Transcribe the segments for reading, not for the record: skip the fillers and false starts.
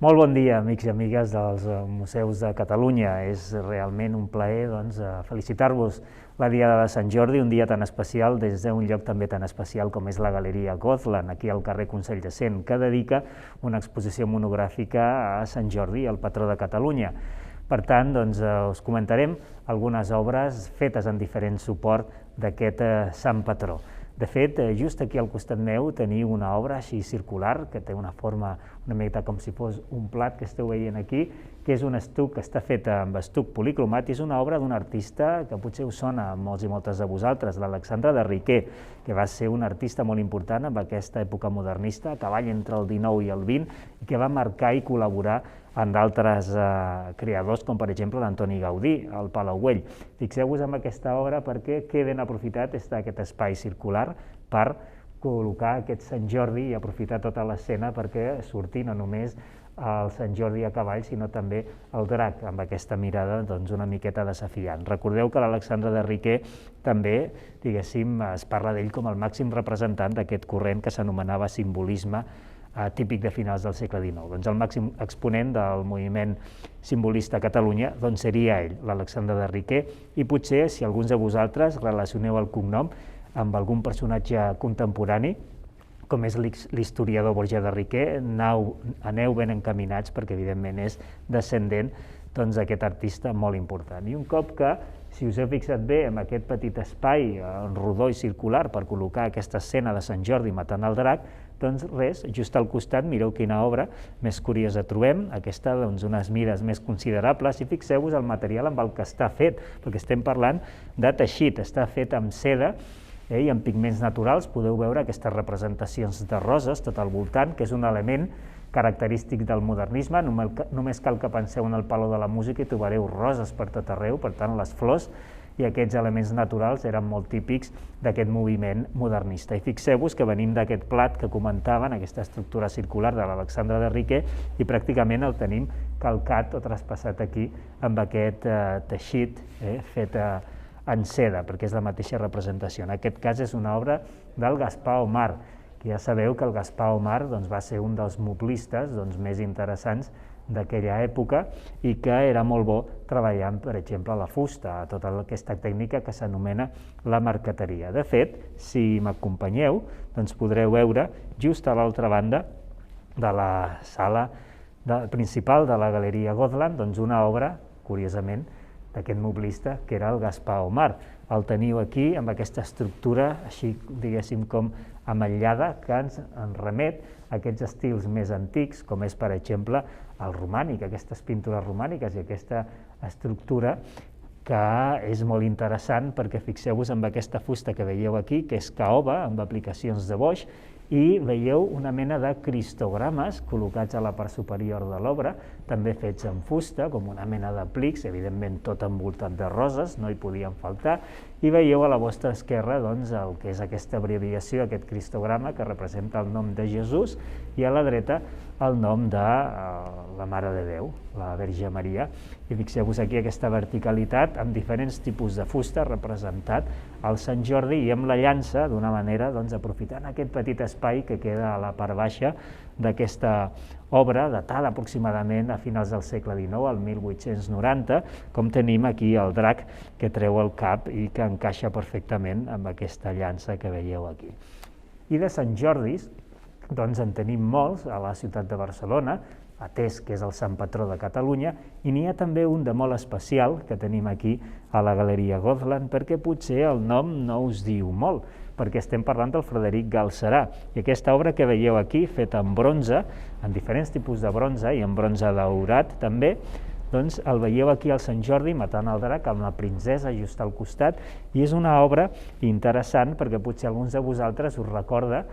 Molt bon dia, amics i amigues dels museus de Catalunya. És realment un plaer felicitar-vos la Diada de Sant Jordi, un dia tan especial des d'un lloc també tan especial com és la Galeria Gozlan, aquí al carrer Consell de Cent, que dedica una exposició monogràfica a Sant Jordi, el patró de Catalunya. Per tant, us comentarem algunes obres fetes en diferent suport d'aquest sant patró. De fet, just aquí al costat meu teniu una obra així circular, que té una forma una miqueta com si fos un plat que esteu veient aquí, que és un estuc que està fet amb estuc policromat i és una obra d'un artista que potser us sona a molts i moltes de vosaltres, l'Alexandre de Riquer, que va ser un artista molt important en aquesta època modernista, a cavall entre el XIX i el XX, i que va marcar i col·laborar amb d'altres creadors, com per exemple l'Antoni Gaudí, al Palau Güell. Fixeu-vos en aquesta obra perquè que ben aprofitat està aquest espai circular per col·locar aquest Sant Jordi i aprofitar tota l'escena perquè surti no només el Sant Jordi a cavall, sinó també el drac, amb aquesta mirada una miqueta desafiant. Recordeu que l'Alexandre de Riquer també, diguéssim, es parla d'ell com el màxim representant d'aquest corrent que s'anomenava simbolisme típic de finals del segle XIX. El màxim exponent del moviment simbolista a Catalunya seria ell, l'Alexandre de Riquer, i potser, si alguns de vosaltres relacioneu el cognom amb algun personatge contemporani, com és l'historiador Borja de Riquer, aneu ben encaminats perquè evidentment és descendent d'aquest artista molt important. I un cop que, si us heu fixat bé en aquest petit espai rodó i circular per col·locar aquesta escena de Sant Jordi matant el drac, doncs res, just al costat mireu quina obra més curiosa trobem, aquesta d'unes mides més considerables, i fixeu-vos el material amb el que està fet, perquè estem parlant de teixit, està fet amb seda, i amb pigments naturals podeu veure aquestes representacions de roses tot al voltant, que és un element característic del modernisme. Només cal que penseu en el Palau de la Música i trobareu roses per tot arreu, per tant les flors i aquests elements naturals eren molt típics d'aquest moviment modernista. I fixeu-vos que venim d'aquest plat que comentaven, aquesta estructura circular de l'Alexandre de Riquer, i pràcticament el tenim calcat o traspassat aquí amb aquest teixit fet en seda, perquè és la mateixa representació. En aquest cas és una obra del Gaspar Omar, que ja sabeu que el Gaspar Omar va ser un dels moblistes més interessants d'aquella època i que era molt bo treballant, per exemple, la fusta, tota aquesta tècnica que s'anomena la marqueteria. De fet, si m'acompanyeu, podreu veure just a l'altra banda de la sala principal de la Galeria Gozlan una obra, curiosament, d'aquest moblista, que era el Gaspar Omar. El teniu aquí amb aquesta estructura, així diguéssim com ametllada, que ens remet a aquests estils més antics, com és, per exemple, el romànic, aquestes pintures romàniques i aquesta estructura que és molt interessant perquè fixeu-vos en aquesta fusta que veieu aquí, que és caoba, amb aplicacions de boix, i veieu una mena de cristogrames col·locats a la part superior de l'obra, també fets en fusta, com una mena de plics, evidentment tot envoltat de roses, no hi podien faltar, i veieu a la vostra esquerra el que és aquesta abreviació, aquest cristograma que representa el nom de Jesús, i a la dreta el nom de la Mare de Déu, la Verge Maria. I fixeu-vos aquí aquesta verticalitat amb diferents tipus de fusta representat al Sant Jordi i amb la llança, d'una manera aprofitant aquest petit espai que queda a la part baixa d'aquesta obra, datada aproximadament a finals del segle XIX, al 1890, com tenim aquí el drac que treu el cap i que encaixa perfectament amb aquesta llança que veieu aquí. I de Sant Jordis, en tenim molts a la ciutat de Barcelona, atès que és el sant patró de Catalunya, i n'hi ha també un de molt especial que tenim aquí a la Galeria Gozlan, perquè potser el nom no us diu molt, perquè estem parlant del Frederic Galcerà, i aquesta obra que veieu aquí, feta en bronze, en diferents tipus de bronze i en bronze daurat també, el veieu aquí al Sant Jordi matant el drac amb la princesa just al costat, i és una obra interessant perquè potser alguns de vosaltres us recorda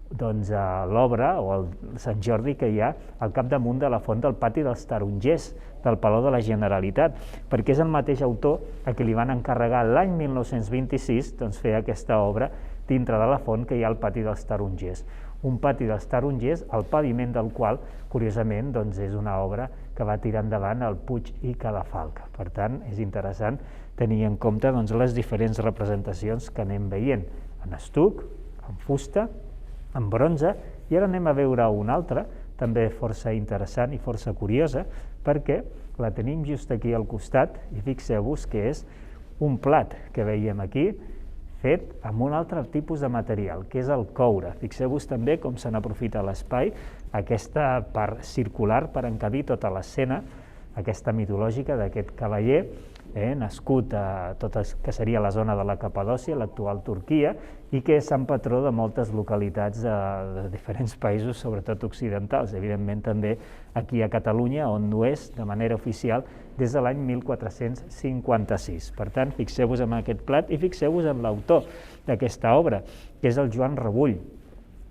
l'obra o el Sant Jordi que hi ha al capdamunt de la font del Pati dels Tarongers del Palau de la Generalitat, perquè és el mateix autor a qui li van encarregar l'any 1926 fer aquesta obra dintre de la font que hi ha al Pati dels Tarongers. Un pati dels tarongers, el paviment del qual, curiosament, és una obra que va tirar endavant el Puig i Cadafalch. Per tant, és interessant tenir en compte les diferents representacions que anem veient en estuc, en fusta, en bronze, i ara anem a veure una altra també força interessant i força curiosa, perquè la tenim just aquí al costat i fixeu-vos que és un plat que veiem aquí fet amb un altre tipus de material, que és el coure. Fixeu-vos també com se n'aprofita l'espai, aquesta part circular per encabir tota l'escena, aquesta mitològica d'aquest cavaller, nascut a tot el que seria la zona de la Capadòcia, l'actual Turquia, i que és sant patró de moltes localitats de diferents països, sobretot occidentals, evidentment també aquí a Catalunya, on ho és de manera oficial des de l'any 1456. Per tant, fixeu-vos en aquest plat i fixeu-vos en l'autor d'aquesta obra, que és el Joan Rebull.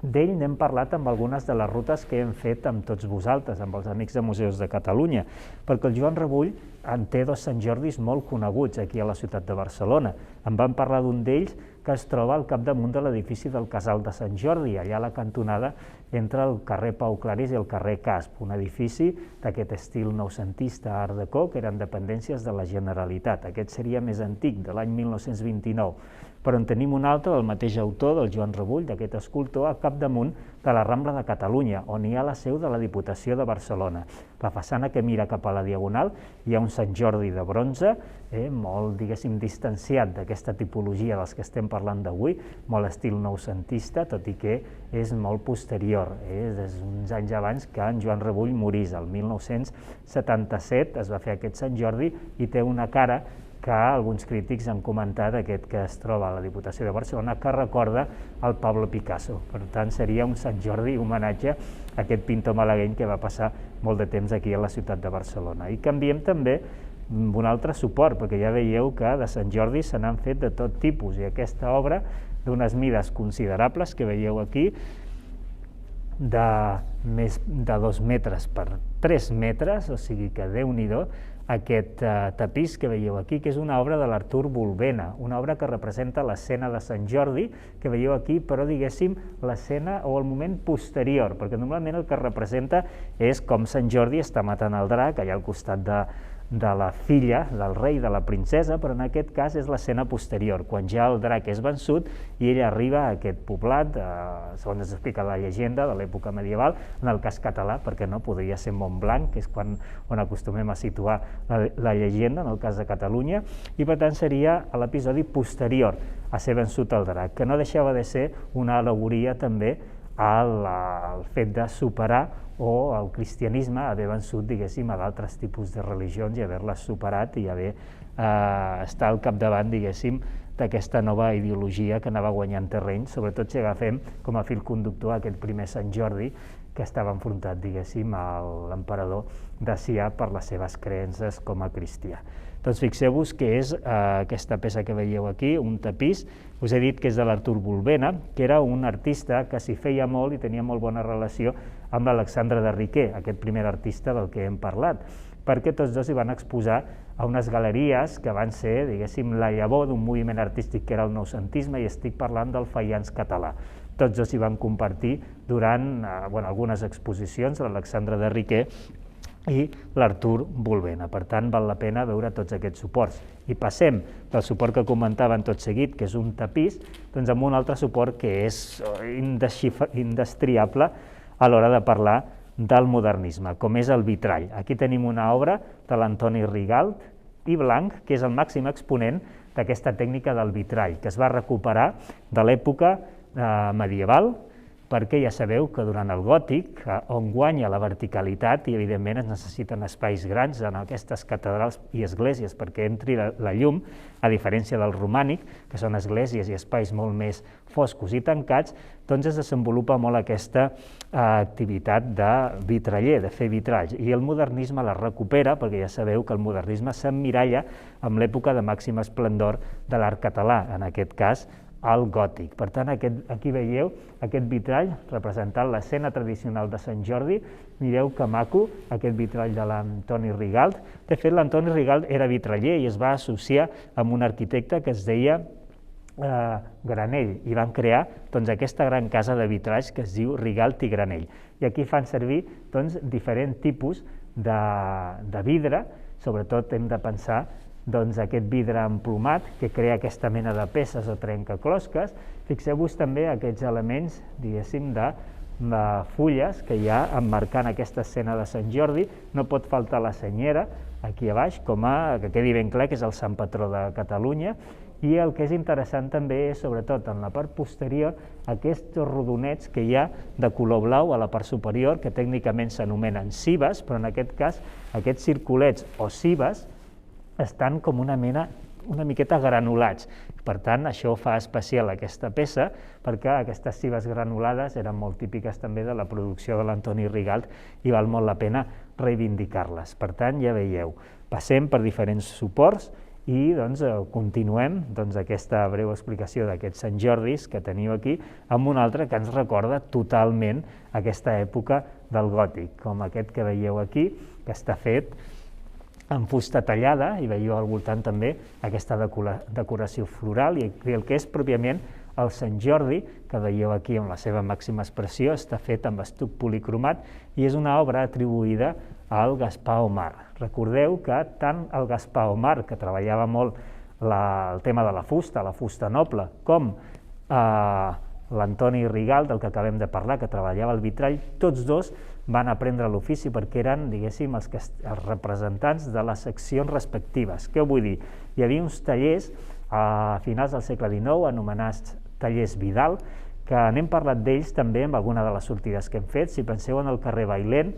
D'ell n'hem parlat amb algunes de les rutes que hem fet amb tots vosaltres, amb els amics de Museus de Catalunya, perquè el Joan Rebull en té dos Sant Jordis molt coneguts aquí a la ciutat de Barcelona. En vam parlar d'un d'ells que es troba al capdamunt de l'edifici del Casal de Sant Jordi, allà a la cantonada entre el carrer Pau Claris i el carrer Casp, un edifici d'aquest estil noucentista art déco, que eren dependències de la Generalitat. Aquest seria més antic, de l'any 1929. Però en tenim un altre del mateix autor, del Joan Rebull, d'aquest escultor, a capdamunt de la Rambla de Catalunya, on hi ha la seu de la Diputació de Barcelona. La façana que mira cap a la Diagonal hi ha un Sant Jordi de bronze, molt, diguéssim, distanciat d'aquesta tipologia dels que estem parlant d'avui, molt estil noucentista, tot i que és molt posterior, és uns anys abans que en Joan Rebull morís. El 1977 es va fer aquest Sant Jordi i té una cara que alguns crítics han comentat, aquest que es troba a la Diputació de Barcelona, que recorda el Pablo Picasso. Per tant, seria un Sant Jordi homenatge a aquest pintor malagueny que va passar molt de temps aquí a la ciutat de Barcelona. I canviem també un altre suport, perquè ja veieu que de Sant Jordi se n'han fet de tot tipus, i aquesta obra, d'unes mides considerables, que veieu aquí, de més de 2 metres per 3 metres, o sigui que Déu-n'hi-do, aquest tapís que veieu aquí, que és una obra de l'Artur Bulbena, una obra que representa l'escena de Sant Jordi, que veieu aquí, però diguéssim l'escena o el moment posterior, perquè normalment el que representa és com Sant Jordi està matant el drac allà al costat de la filla del rei, de la princesa, però en aquest cas és l'escena posterior, quan ja el drac és vençut i ell arriba a aquest poblat, segons ens explica la llegenda de l'època medieval, en el cas català, perquè no podria ser Montblanc, que és on acostumem a situar la llegenda, en el cas de Catalunya, i per tant seria l'episodi posterior a ser vençut el drac, que no deixava de ser una al·legoria també al fet de superar o el cristianisme haver vençut, diguéssim, a d'altres tipus de religions i haver-les superat i haver estar al capdavant, diguéssim, d'aquesta nova ideologia que anava guanyant terreny, sobretot si agafem com a fil conductor aquest primer Sant Jordi que estava enfrontat, diguéssim, a l'emperador Dacià per les seves creences com a cristià. Doncs fixeu-vos que és aquesta peça que veieu aquí, un tapís, us he dit que és de l'Artur Bulbena, que era un artista que s'hi feia molt i tenia molt bona relació amb l'Alexandre de Riquer, aquest primer artista del que hem parlat, perquè tots dos hi van exposar a unes galeries que van ser, diguéssim, la llavor d'un moviment artístic que era el noucentisme, i estic parlant del faians català. Tots dos hi van compartir durant algunes exposicions, l'Alexandre de Riquer i l'Artur Bulbena. Per tant, val la pena veure tots aquests suports. I passem del suport que comentaven tot seguit, que és un tapís, doncs amb un altre suport que és indestriable a l'hora de parlar del modernisme, com és el vitrall. Aquí tenim una obra de l'Antoni Rigalt i Blanc, que és el màxim exponent d'aquesta tècnica del vitrall, que es va recuperar de l'època medieval, perquè ja sabeu que durant el gòtic, on guanya la verticalitat, i evidentment es necessiten espais grans en aquestes catedrals i esglésies perquè entri la llum, a diferència del romànic, que són esglésies i espais molt més foscos i tancats, doncs es desenvolupa molt aquesta activitat de vitraller, de fer vitralls, i el modernisme la recupera, perquè ja sabeu que el modernisme s'emmiralla amb l'època de màxim esplendor de l'art català, en aquest cas al gòtic. Per tant, aquí veieu aquest vitrall representant l'escena tradicional de Sant Jordi. Mireu que maco, aquest vitrall de l'Antoni Rigalt. De fet, l'Antoni Rigalt era vitraller i es va associar amb un arquitecte que es deia Granell, i van crear aquesta gran casa de vitralls que es diu Rigalt i Granell. I aquí fan servir diferents tipus de vidre, sobretot hem de pensar aquest vidre emplomat que crea aquesta mena de peces o trencaclosques. Fixeu-vos també aquests elements, diguéssim, de fulles que hi ha emmarcant aquesta escena de Sant Jordi. No pot faltar la senyera aquí a baix, que quedi ben clar que és el sant patró de Catalunya. I el que és interessant també és, sobretot en la part posterior, aquests rodonets que hi ha de color blau a la part superior, que tècnicament s'anomenen cibes, però en aquest cas aquests circulets o cibes estan com una miqueta granulats. Per tant, això fa especial aquesta peça, perquè aquestes cibes granulades eren molt típiques també de la producció de l'Antoni Rigalt i val molt la pena reivindicar-les. Per tant, ja veieu, passem per diferents suports i continuem aquesta breu explicació d'aquests Sant Jordis que teniu aquí amb un altre que ens recorda totalment aquesta època del gòtic, com aquest que veieu aquí, que està fet amb fusta tallada, i veieu al voltant també aquesta decoració floral, i el que és pròpiament el Sant Jordi, que veieu aquí amb la seva màxima expressió, està fet amb estuc policromat i és una obra atribuïda al Gaspar Omar. Recordeu que tant el Gaspar Omar, que treballava molt el tema de la fusta noble, com l'Antoni Rigalt, del que acabem de parlar, que treballava el vitrall, tots dos van aprendre l'ofici perquè eren, diguéssim, els representants de les seccions respectives. Què vull dir? Hi havia uns tallers a finals del segle XIX anomenats tallers Vidal, que n'hem parlat d'ells també amb alguna de les sortides que hem fet. Si penseu en el carrer Bailén,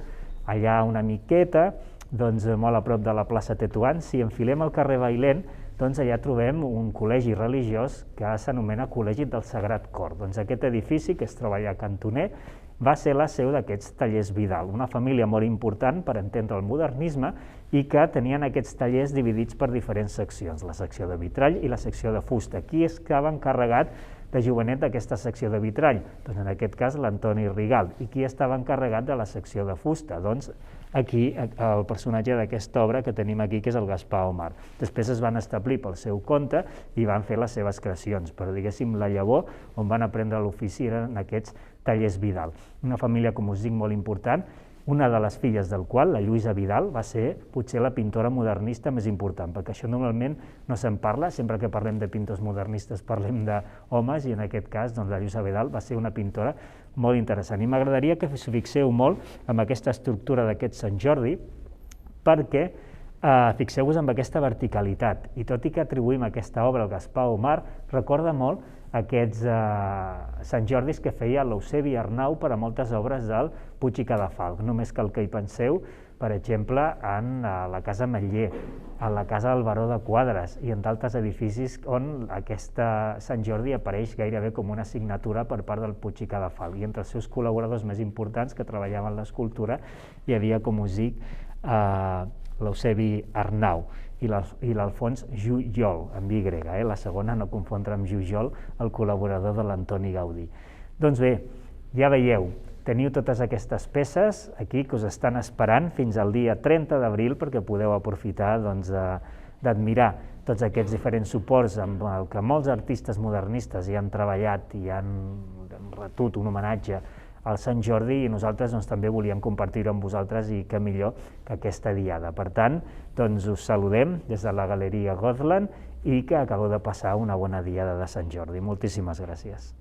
allà una miqueta, molt a prop de la plaça Tetuan, si enfilem el carrer Bailén, allà trobem un col·legi religiós que s'anomena Col·legi del Sagrat Cor. Aquest edifici, que es troba allà a Cantoner, va ser la seu d'aquests tallers Vidal, una família molt important per entendre el modernisme i que tenien aquests tallers dividits per diferents seccions, la secció de vitrall i la secció de fusta. Qui estava encarregat de jovenet d'aquesta secció de vitrall? Doncs en aquest cas l'Antoni Rigalt. I qui estava encarregat de la secció de fusta? Doncs aquí el personatge d'aquesta obra que tenim aquí, que és el Gaspar Omar. Després es van establir pel seu compte i van fer les seves creacions, però diguéssim la llavor on van aprendre l'ofici eren aquests tallers Vidal. Una família, com us dic, molt important, una de les filles del qual, la Lluïsa Vidal, va ser potser la pintora modernista més important, perquè això normalment no se'n parla, sempre que parlem de pintors modernistes parlem d'homes, i en aquest cas la Lluïsa Vidal va ser una pintora molt interessant. I m'agradaria que us fixeu molt en aquesta estructura d'aquest Sant Jordi, perquè fixeu-vos en aquesta verticalitat, i tot i que atribuïm aquesta obra al Gaspar Omar, recorda molt aquests Sant Jordis que feia l'Eusebi Arnau per a moltes obres del Puig i Cadafalch. Només cal que hi penseu, per exemple, en la Casa Metller, en la Casa del Baró de Quadres i en d'altres edificis on aquest Sant Jordi apareix gairebé com una signatura per part del Puig i Cadafalch. I entre els seus col·laboradors més importants que treballaven l'escultura hi havia, com us dic, l'Eusebi Arnau i l'Alfons Jujol, amb Y, la segona no confondre amb Jujol, el col·laborador de l'Antoni Gaudí. Doncs bé, ja veieu, teniu totes aquestes peces aquí que us estan esperant fins al dia 30 d'abril perquè podeu aprofitar d'admirar tots aquests diferents suports amb el que molts artistes modernistes hi han treballat i han retut un homenatge al Sant Jordi, i nosaltres també volíem compartir-ho amb vosaltres, i que millor que aquesta diada. Per tant, us saludem des de la Galeria Gozlan i que acabeu de passar una bona diada de Sant Jordi. Moltíssimes gràcies.